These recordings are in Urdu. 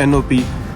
NOP,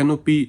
NOP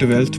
12,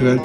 12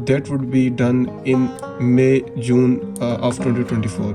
that would be done in May, June of 2024।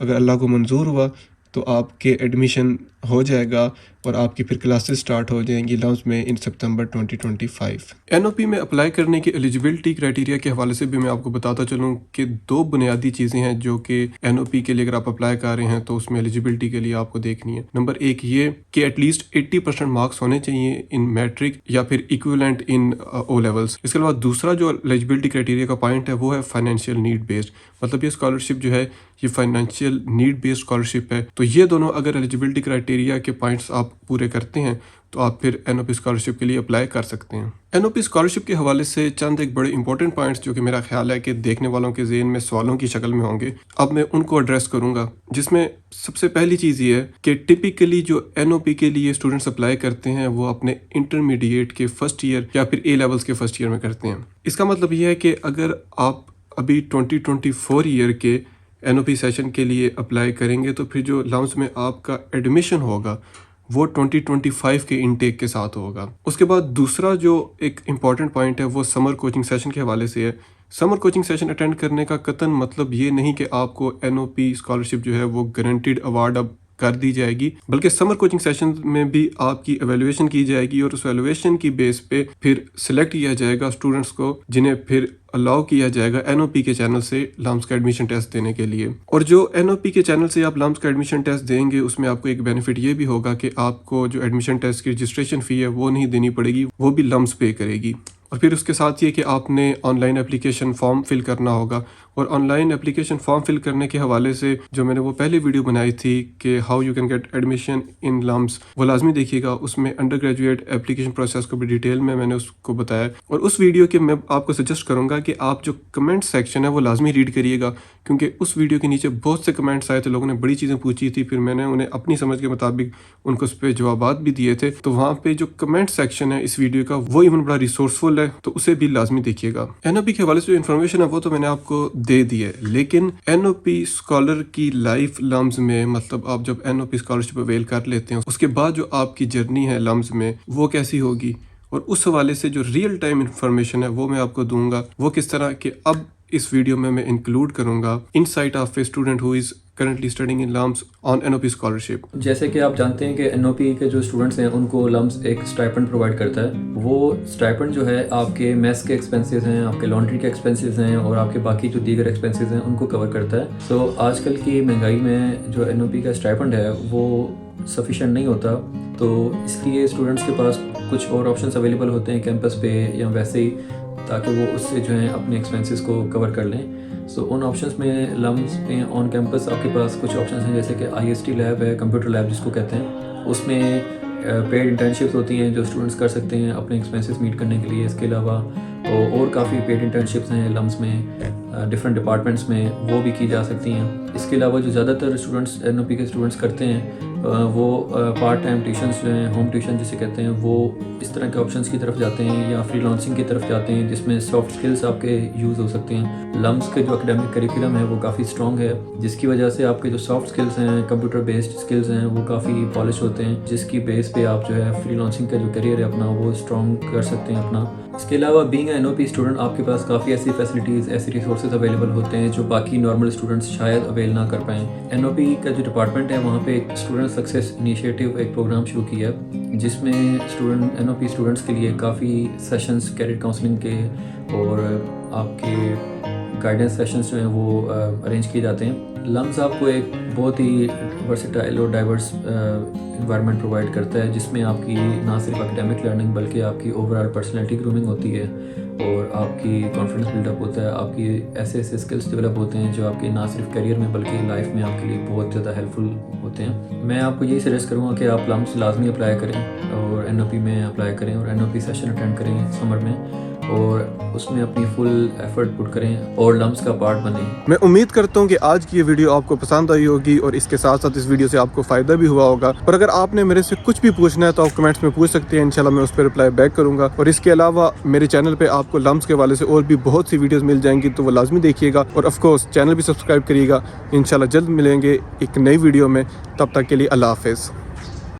اگر اللہ کو منظور ہوا تو آپ کے ایڈمیشن ہو جائے گا اور آپ کی پھر کلاسز سٹارٹ ہو جائیں گی لمز میں ان سپتمبر 2025۔ این او پی میں اپلائی کرنے کی ایلیجیبلٹی کرائٹیریا کے حوالے سے بھی میں آپ کو بتاتا چلوں کہ 2 بنیادی چیزیں ہیں جو کہ این او پی کے لیے اگر آپ اپلائی کر رہے ہیں تو اس میں ایلیجیبلٹی کے لیے آپ کو دیکھنی ہے۔ نمبر 1 یہ کہ ایٹ لیسٹ 80% مارکس ہونے چاہیے ان میٹرک یا پھر ایکویلنٹ ان او لیولس۔ اس کے علاوہ دوسرا جو ایلیجیبلٹی کرائٹیریا کا پوائنٹ ہے وہ ہے فائنینشیل نیڈ بیسڈ، مطلب یہ اسکالرشپ جو ہے یہ فائنینشیل نیڈ بیسڈ اسکالرشپ ہے۔ تو یہ دونوں اگر ایلیجیبلٹی کرائٹیریا کے پوائنٹس آپ پورے کرتے ہیں تو آپ پھر این او پی اسکالرشپ کے لیے اپلائی کر سکتے ہیں۔ این او پی اسکالرشپ کے حوالے سے چند ایک بڑے امپورٹنٹ پوائنٹس جو کہ میرا خیال ہے کہ دیکھنے والوں کے ذہن میں سوالوں کی شکل میں ہوں گے، اب میں ان کو ایڈریس کروں گا، جس میں سب سے پہلی چیز یہ ہے کہ ٹپیکلی جو این او پی کے لیے اسٹوڈنٹس اپلائی کرتے ہیں وہ اپنے انٹرمیڈیٹ کے فرسٹ ایئر یا پھر اے لیولس کے فرسٹ ایئر میں کرتے ہیں۔ اس کا مطلب یہ ہے کہ اگر آپ ابھی 2024 ایئر کے این او پی سیشن کے لیے اپلائی کریں گے تو پھر جو لمز میں آپ کا ایڈمیشن ہوگا وہ 2025 کے انٹیک کے ساتھ ہوگا۔ اس کے بعد دوسرا جو ایک امپورٹنٹ پوائنٹ ہے وہ سمر کوچنگ سیشن کے حوالے سے ہے۔ سمر کوچنگ سیشن اٹینڈ کرنے کا قطعاً مطلب یہ نہیں کہ آپ کو این او پی اسکالرشپ جو ہے وہ گارنٹیڈ اوارڈ اب کر دی جائے گی، بلکہ سمر کوچنگ سیشن میں بھی آپ کی ایویلویشن کی جائے گی اور اس ایویلویشن کی بیس پہ پھر سلیکٹ کیا جائے گا اسٹوڈنٹس کو، جنہیں پھر الاؤ کیا جائے گا این او پی کے چینل سے لمز کا ایڈمیشن ٹیسٹ دینے کے لیے۔ اور جو این او پی کے چینل سے آپ لمز کا ایڈمیشن ٹیسٹ دیں گے اس میں آپ کو ایک بینیفٹ یہ بھی ہوگا کہ آپ کو جو ایڈمیشن ٹیسٹ کی رجسٹریشن فی ہے وہ نہیں دینی پڑے گی، وہ بھی لمز پے کرے گی۔ اور پھر اس کے ساتھ یہ کہ آپ نے on line application form fill کرنا ہوگا، اور on line application form fill کرنے کے حوالے سے جو میں نے وہ پہلی ویڈیو بنائی تھی کہ how you can get admission in LUMS, وہ لازمی دیکھیے گا۔ اس میں انڈر گریجویٹ اپلیکیشن پروسیس کو بھی ڈیٹیل میں نے اس کو بتایا، اور اس ویڈیو کے میں آپ کو سجیسٹ کروں گا کہ آپ جو کمنٹ سیکشن ہے وہ لازمی ریڈ کریے گا، کیونکہ اس ویڈیو کے نیچے بہت سے کمنٹس آئے تھے، لوگوں نے بڑی چیزیں پوچھی تھی، پھر میں نے انہیں اپنی سمجھ کے مطابق ان کو اس پہ جوابات بھی دیے تھے۔ تو وہاں پہ جو کمنٹ سیکشن ہے اس ویڈیو کا وہ ایون بڑا ریسورسفل ہے، تو اسے بھی لازمی دیکھیے گا۔ این او پی کے حوالے سے جو انفارمیشن ہے وہ تو میں نے آپ کو دے دی ہے، لیکن این او پی اسکالر کی لائف لمز میں، مطلب آپ جب این او پی اسکالرشپ اویل کر لیتے ہیں اس کے بعد جو آپ کی جرنی ہے لمز میں وہ کیسی ہوگی، اور اس حوالے سے جو ریئل ٹائم انفارمیشن ہے وہ میں آپ کو دوں گا۔ وہ کس طرح کہ اب اس ویڈیو میں انکلوڈ کروں گا insight of a student who is currently studying in LUMS on NOP scholarship۔ جیسے کہ آپ جانتے ہیں کہ NOP کے جو اسٹوڈنٹس ہیں ان کو LUMS ایک اسٹائپنڈ پرووائڈ کرتا ہے۔ وہ اسٹائپنڈ جو ہے آپ کے میس کے ایکسپینسز ہیں، آپ کے لانڈری کے ایکسپینسز ہیں، اور آپ کے باقی جو دیگر ایکسپینسز ہیں ان کو کور کرتا ہے۔ سو آج کل کی مہنگائی میں جو NOP کا اسٹائپنڈ ہے وہ سفیشینٹ نہیں ہوتا، تو اس لیے اسٹوڈنٹس کے پاس کچھ اور آپشنس اویلیبل ہوتے ہیں کیمپس پہ یا ویسے ہی، تاکہ وہ اس سے جو ہے اپنے ایکسپینسز کو کور کر لیں۔ سو ان آپشنس میں LUMS میں آن کیمپس آپ کے پاس کچھ آپشنس ہیں، جیسے کہ IST لیب ہے، کمپیوٹر لیب جس کو کہتے ہیں، اس میں پیڈ انٹرنشپس ہوتی ہیں جو اسٹوڈنٹس کر سکتے ہیں اپنے ایکسپینسز میٹ کرنے کے لیے۔ اس کے علاوہ اور کافی پیڈ انٹرنشپس ہیں LUMS میں ڈفرینٹ ڈپارٹمنٹس میں، وہ بھی کی جا سکتی ہیں۔ اس کے علاوہ جو زیادہ تر اسٹوڈنٹس NOP کے اسٹوڈنٹس کرتے ہیں وہ پارٹ ٹائم ٹیوشنس جو ہیں، ہوم ٹیوشن جسے کہتے ہیں، وہ اس طرح کے آپشنس کی طرف جاتے ہیں، یا فری لانسنگ کی طرف جاتے ہیں جس میں سافٹ اسکلس آپ کے یوز ہو سکتے ہیں۔ LUMS کے جو اکیڈمک کریکولم ہے وہ کافی اسٹرانگ ہے، جس کی وجہ سے آپ کے جو سافٹ اسکلس ہیں، کمپیوٹر بیسڈ اسکلس ہیں، وہ کافی پالش ہوتے ہیں، جس کی بیس پہ آپ جو ہے فری لانسنگ کا جو کیریئر ہے اپنا وہ اسٹرانگ کر سکتے ہیں اپنا۔ اس کے علاوہ بینگ اے NOP اسٹوڈنٹ آپ کے پاس کافی ایسی فیسلٹیز، ایسی ریسورسز اویلیبل ہوتے ہیں جو باقی نارمل اسٹوڈنٹس شاید اویل نہ کر پائیں۔ NOP کا جو ڈپارٹمنٹ ہے وہاں پہ ایک اسٹوڈنٹ سکسیس انیشیٹو ایک پروگرام شروع کیا ہے، جس میں NOP اسٹوڈنٹس کے لیے کافی سیشنز کیریئر کاؤنسلنگ کے اور آپ کے گائیڈنس سیشنز جو ہیں وہ ارینج کیے جاتے ہیں۔ LUMS آپ کو ایک بہت ہی ورسٹائل اور ڈائیورس انوائرمنٹ پرووائڈ کرتا ہے، جس میں آپ کی نہ صرف اکیڈمک لرننگ بلکہ آپ کی اوور آل پرسنالٹی گرومنگ ہوتی ہے، اور آپ کی کانفیڈنس بلڈ اپ ہوتا ہے، آپ کی ایسے اسکلس ڈیولپ ہوتے ہیں جو آپ کے نہ صرف کیریئر میں بلکہ لائف میں آپ کے لیے بہت زیادہ ہیلپ فل ہوتے ہیں۔ میں آپ کو یہی سجیسٹ کروں گا کہ آپ LUMS لازمی اپلائی کریں اور NOP میں اپلائی کریں، اور NOP سیشن اٹینڈ کریں سمر میں، اور اس میں اپنی فل ایفرٹ پٹ کریں اور LUMS کا پارٹ بنیں۔ میں امید کرتا ہوں کہ آج کی یہ ویڈیو آپ کو پسند آئی ہوگی، اور اس کے ساتھ ساتھ اس ویڈیو سے آپ کو فائدہ بھی ہوا ہوگا۔ اور اگر آپ نے میرے سے کچھ بھی پوچھنا ہے تو آپ کمنٹس میں پوچھ سکتے ہیں، انشاءاللہ میں اس پہ رپلائی بیک کروں گا۔ اور اس کے علاوہ میرے چینل پہ آپ کو LUMS کے حوالے سے اور بھی بہت سی ویڈیوز مل جائیں گی، تو وہ لازمی دیکھیے گا، اور آف کورس چینل بھی سبسکرائب کریے گا۔ انشاءاللہ جلد ملیں گے ایک نئی ویڈیو میں، تب تک کے لیے اللہ حافظ۔